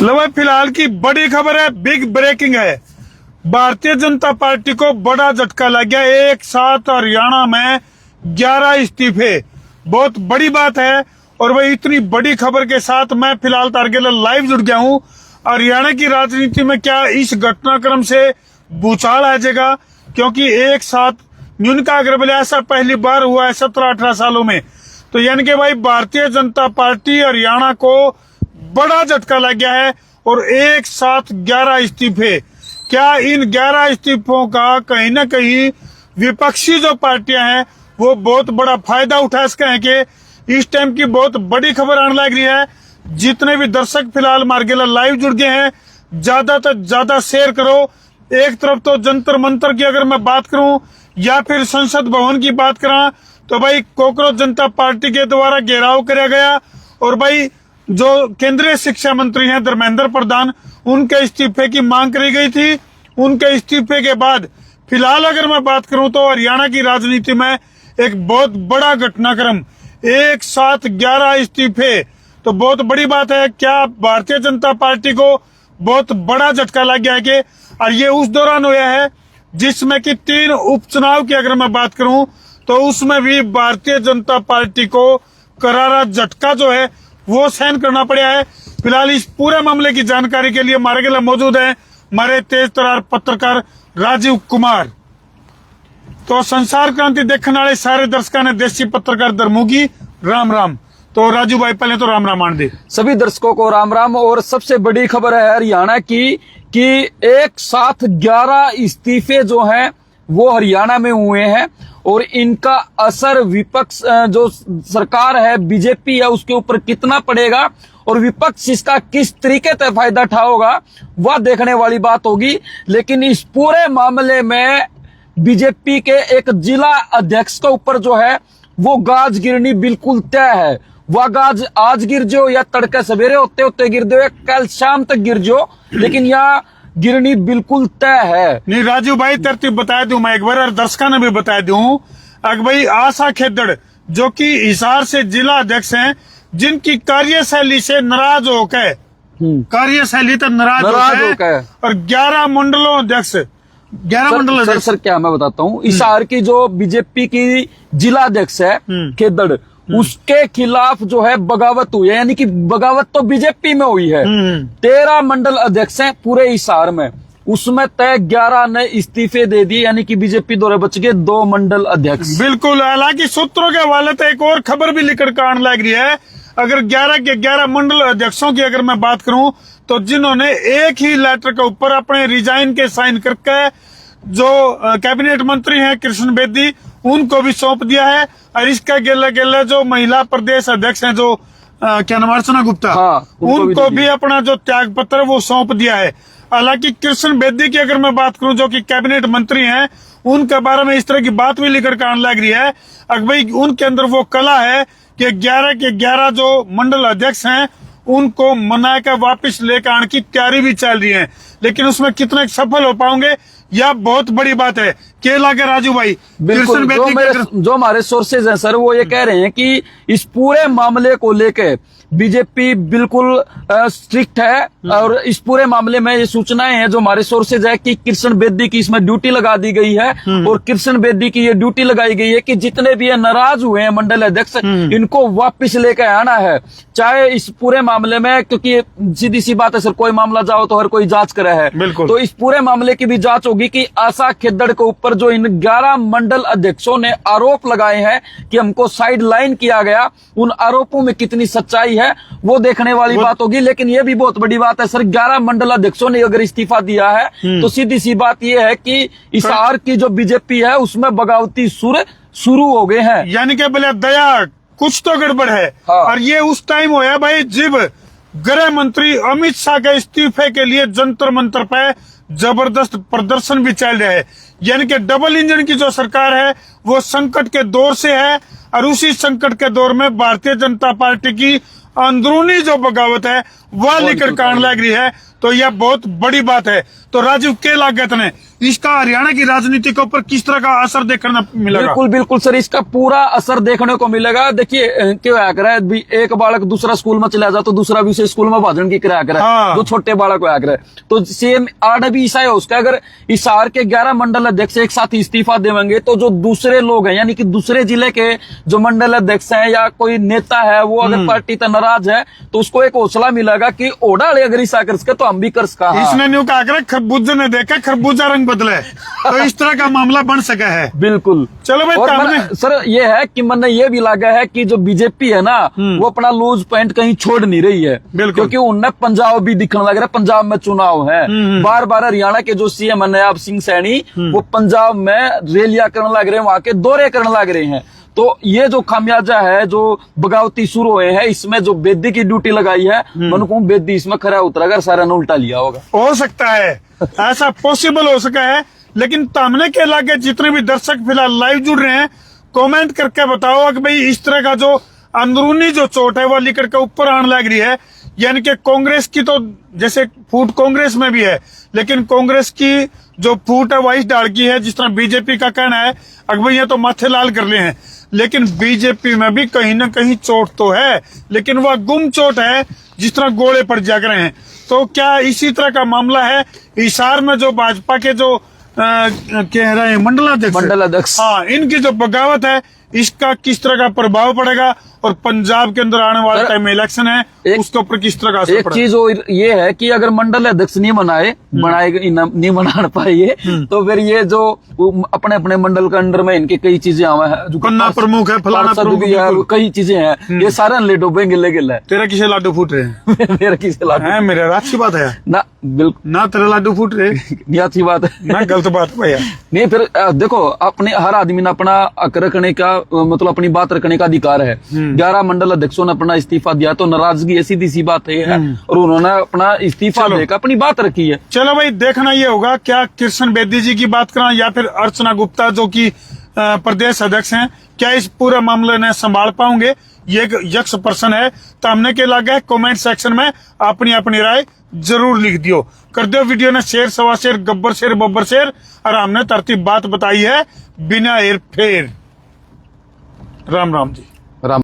लो भाई, फिलहाल की बड़ी खबर है, बिग ब्रेकिंग है। भारतीय जनता पार्टी को बड़ा झटका लग गया। एक साथ हरियाणा में 11 इस्तीफे, बहुत बड़ी बात है। और वही इतनी बड़ी खबर के साथ मैं फिलहाल तारगेला लाइव जुड़ गया हूँ। हरियाणा की राजनीति में क्या इस घटनाक्रम से भूचाल आ जाएगा? क्योंकि एक साथ न्यूनका अग्रवाल, ऐसा पहली बार हुआ है 17-18 सालों में। तो यानी कि भाई भारतीय जनता पार्टी हरियाणा को बड़ा झटका लग गया है और एक साथ 11 इस्तीफे। क्या इन 11 इस्तीफों का कहीं ना कहीं विपक्षी जो पार्टियां हैं वो बहुत बड़ा फायदा उठा सके हैं कि इस टाइम की बहुत बड़ी खबर आने लग रही है। जितने भी दर्शक फिलहाल मार्गेला लाइव जुड़ गए हैं, ज्यादा से ज्यादा शेयर करो। एक तरफ तो जंतर मंतर की अगर मैं बात करूं या फिर संसद भवन की बात करा तो भाई कॉकरोच जनता पार्टी के द्वारा घेराव किया गया और भाई जो केंद्रीय शिक्षा मंत्री हैं धर्मेंद्र प्रधान, उनके इस्तीफे की मांग करी गई थी। उनके इस्तीफे के बाद फिलहाल अगर मैं बात करूं तो हरियाणा की राजनीति में एक बहुत बड़ा घटनाक्रम, एक साथ 11 इस्तीफे, तो बहुत बड़ी बात है। क्या भारतीय जनता पार्टी को बहुत बड़ा झटका लग गया है कि और ये उस दौरान हुआ है जिसमें कि 3 उपचुनाव की अगर मैं बात करूं तो उसमें भी भारतीय जनता पार्टी को करारा झटका जो है वो सहन करना पड़ा है। फिलहाल इस पूरे मामले की जानकारी के लिए हमारे के लिए मौजूद है हमारे तेज तरार पत्रकार राजीव कुमार। तो संसार क्रांति देखने वाले सारे दर्शकों ने देसी पत्रकार धर्मों की राम राम। तो राजू भाई पहले तो राम राम आन दे सभी दर्शकों को राम राम। और सबसे बड़ी खबर है हरियाणा की कि एक साथ 11 इस्तीफे जो हैं वो हरियाणा में हुए हैं और इनका असर विपक्ष जो सरकार है बीजेपी है उसके ऊपर कितना पड़ेगा और विपक्ष इसका किस तरीके से फायदा उठाओगा वह देखने वाली बात होगी। लेकिन इस पूरे मामले में बीजेपी के एक जिला अध्यक्ष के ऊपर जो है वो गाज गिरनी बिल्कुल तय है। वह गाज आज गिर जो या तड़के सवेरे होते होते गिर दो या कल शाम तक गिर जो, लेकिन यह गिरनी बिल्कुल तय है। नहीं राजू भाई, तरतीब बता दूं मैं एक बार और दर्शकों ने भी बता दूं। अगर भाई आशा खेदड़ जो कि हिसार से जिला अध्यक्ष हैं, जिनकी कार्यशैली से नाराज होकर कार्यशैली तो नाराज होकर और 11 मंडलों अध्यक्ष 11 मंडल अध्यक्ष सर क्या मैं बताता हूँ, हिसार की जो बीजेपी की जिला अध्यक्ष है खेदड़, उसके खिलाफ जो है बगावत हुई है। यानी कि बगावत तो बीजेपी में हुई है। 13 मंडल अध्यक्ष हैं पूरे हिसार में, उसमें तय 11 ने इस्तीफे दे दिए। यानी कि बीजेपी द्वारा बच गए 2 मंडल अध्यक्ष। बिल्कुल। हालांकि सूत्रों के हवाले से एक और खबर भी लिखकर के आने लग रही है। अगर 11 के 11 मंडल अध्यक्षों की अगर मैं बात करूं तो जिन्होंने एक ही लेटर के ऊपर अपने रिजाइन के साइन करके जो कैबिनेट मंत्री हैं कृष्ण बेदी, उनको भी सौंप दिया है। और इसका गेले गेले जो महिला प्रदेश अध्यक्ष हैं जो क्या नाम अर्चना गुप्ता, उनको भी अपना जो त्याग पत्र वो सौंप दिया है। हालांकि कृष्ण बेदी की अगर मैं बात करूं जो कि कैबिनेट मंत्री हैं, उनके बारे में इस तरह की बात भी लेकर के आने लग रही है। अगर भाई उनके अंदर वो कला है कि 11 के 11 जो मंडल अध्यक्ष हैं उनको मना कर वापिस लेकर आने की तैयारी भी चल रही है। लेकिन उसमें कितने सफल हो पाओगे यह बहुत बड़ी बात है। केला के राजू भाई, बिल्कुल जो हमारे सोर्सेज हैं सर वो ये कह रहे हैं कि इस पूरे मामले को लेकर बीजेपी बिल्कुल स्ट्रिक्ट है और इस पूरे मामले में ये सूचनाएं हैं जो हमारे सोर्सेज है कि कृष्ण बेदी की इसमें ड्यूटी लगा दी गई है और कृष्ण बेदी की ये ड्यूटी लगाई गई है कि जितने भी ये नाराज हुए हैं मंडल अध्यक्ष इनको वापस लेकर आना है। चाहे इस पूरे मामले में, क्योंकि सीधी सी बात है सर, कोई मामला जाओ तो हर कोई जांच करे है, तो इस पूरे मामले की भी जांच होगी कि आशा खेदड़ के ऊपर जो इन 11 मंडल अध्यक्षों ने आरोप लगाए हैं कि हमको साइड लाइन किया गया, उन आरोपों में कितनी सच्चाई है वो देखने वाली बात होगी। लेकिन ये भी बहुत बड़ी बात है सर, 11 मंडल अध्यक्षों ने अगर इस्तीफा दिया है तो सीधी सी बात ये है कि हिसार की जो बीजेपी है उसमें बगावती सुर शुरू हो गए हैं। यानी कि बोले दया कुछ तो गड़बड़ है। और ये उस टाइम होया भाई जब गृह मंत्री अमित शाह के इस्तीफे के लिए जंतर मंतर पे जबरदस्त प्रदर्शन भी चल रहा है। यानी कि डबल इंजन की जो सरकार है वो संकट के दौर से है और उसी संकट के दौर में भारतीय जनता पार्टी की अंदरूनी जो बगावत है वह लेकर कान लग रही है, तो यह बहुत बड़ी बात है। तो राजीव के लागत ने इसका हरियाणा की राजनीति के ऊपर किस तरह का असर देखने मिलेगा? बिल्कुल बिल्कुल सर, इसका पूरा असर देखने को मिलेगा। देखिए क्या करे, एक बालक दूसरा स्कूल में चला जाए तो दूसरा भी उसे स्कूल में भाजन की किराया करे। हाँ। जो छोटे बालक होया करे, तो सेम आर्ड भी ऐसा है उसका। अगर इस सार के 11 मंडल अध्यक्ष एक साथ इस्तीफा देंगे तो जो दूसरे लोग हैं, यानी कि दूसरे जिले के जो मंडल अध्यक्ष हैं या कोई नेता है, वो अगर पार्टी तो नाराज है तो उसको एक हौसला मिलेगा कि ओडा अगर ऐसा कर सके तो हम भी कर सका। इसने न्यू कहा करे खरबूजे ने देखा खरबूजा रंग बदले, तो इस तरह का मामला बन सका है। बिल्कुल। चलो भाई, और सर ये है कि मन ये भी लगा है कि जो बीजेपी है ना, वो अपना लूज पॉइंट कहीं छोड़ नहीं रही है। क्योंकि उनने पंजाब भी दिखने लग रहा है, पंजाब में चुनाव है। बार बार हरियाणा के जो सीएम है नवाब सिंह सैनी, वो पंजाब में रैलियां करने लग रहे हैं, वहां के दौरे करने लग रहे हैं। तो ये जो खामियाजा है, जो बगावती शुरू हुए हैं, इसमें जो बेदी की ड्यूटी लगाई है, मन को बेदी इसमें खरा उतरा सारा ने उल्टा लिया होगा। हो सकता है, ऐसा पॉसिबल हो सका है। लेकिन तामने के इलाके जितने भी दर्शक फिलहाल लाइव जुड़ रहे हैं, कमेंट करके बताओ कि भाई इस तरह का जो अंदरूनी जो चोट है वो लिकड़ के ऊपर आने लग रही है। यानी कि कांग्रेस की तो जैसे फूट कांग्रेस में भी है, लेकिन कांग्रेस की जो फूट है वह इस डाल की है। जिस तरह बीजेपी का कहना है अकबर ये तो माथे लाल कर ले हैं, लेकिन बीजेपी में भी कहीं ना कहीं चोट तो है, लेकिन वह गुम चोट है, जिस तरह गोले पड़ जा रहे हैं। तो क्या इसी तरह का मामला है हिसार में जो भाजपा के जो कह रहे हैं मंडलाध्यक्ष, हाँ, इनकी जो बगावत है, इसका किस तरह का प्रभाव पड़ेगा? और पंजाब के अंदर आने वाला टाइम में इलेक्शन है, उसके ऊपर किस तरह का असर एक चीज ये है कि अगर मंडल अध्यक्ष नहीं नहीं बना पाए तो फिर ये जो अपने अपने मंडल के अंडर में इनके कई चीजें आवा है, जो पन्ना प्रमुख है, फलाना प्रमुख है, कई चीजें हैं, ये सारे ले डूबेंगे गिले। तेरा किसे लाडू फूट रहे हैं? मेरा किसे लाडू है? मेरा अच्छी बात है ना, बिल्कुल ना, तेरा लाडू फूट रहे नहीं, अच्छी बात है ना, गलत बात भैया नहीं। फिर देखो, अपने हर आदमी ने अपना हक रखने का, मतलब अपनी बात रखने का अधिकार है। 11 मंडल अध्यक्षों ने अपना इस्तीफा दिया, तो नाराजगी ऐसी सी बात है, और उन्होंने अपना इस्तीफा देकर अपनी बात रखी है। चलो भाई, देखना ये होगा क्या कृष्ण बेदी जी की बात करें या फिर अर्चना गुप्ता जो कि प्रदेश अध्यक्ष हैं, क्या इस पूरे मामले ने संभाल पाओगे? ये एक यक्ष पर्सन है। तो हमने क्या लगा है, कमेंट सेक्शन में अपनी अपनी राय जरूर लिख दियो। कर दो वीडियो ने शेर, सवा शेर, गब्बर शेर, बब्बर शेर, और हमने तरतीब बात बताई है बिना हेर फेर। राम राम जी।